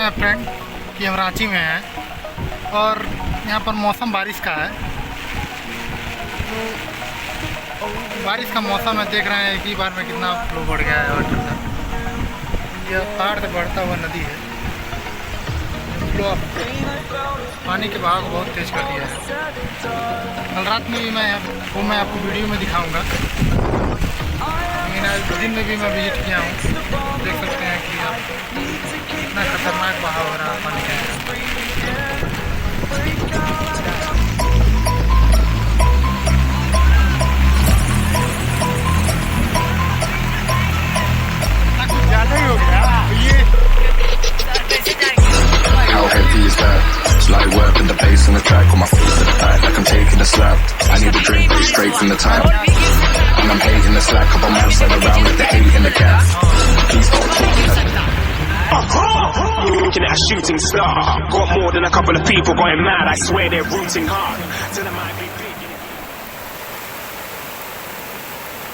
हैं फ्रेंड कि हम रांची में हैं और यहाँ पर मौसम बारिश का है। तो बारिश का मौसम है, देख रहे हैं एक ही बार में कितना फ्लो बढ़ गया है। वाटर का यह पहाड़ से बढ़ता हुआ नदी है। फ्लो पानी के बहाव को बहुत तेज़ कर दिया है। कल रात में भी मैं आपको वीडियो में दिखाऊंगा। आज दिन में भी मैं विजिट किया हूँ। देख सकते हैं कि आप कितना खतरनाक बहाव हो रहा है पानी का। ज़्यादा ही हो गया ये। How heavy is that? It's light work with the bass on the track. On my feet to the back like I'm taking a slap. I need a drink, but it's straight from the tap. And I'm hating the slack. Couple man slide around like the hate in the gas. Please don't talk to me. You're looking at a shooting star. Got more than a couple of people going mad. I swear they're rooting hard. Till it might be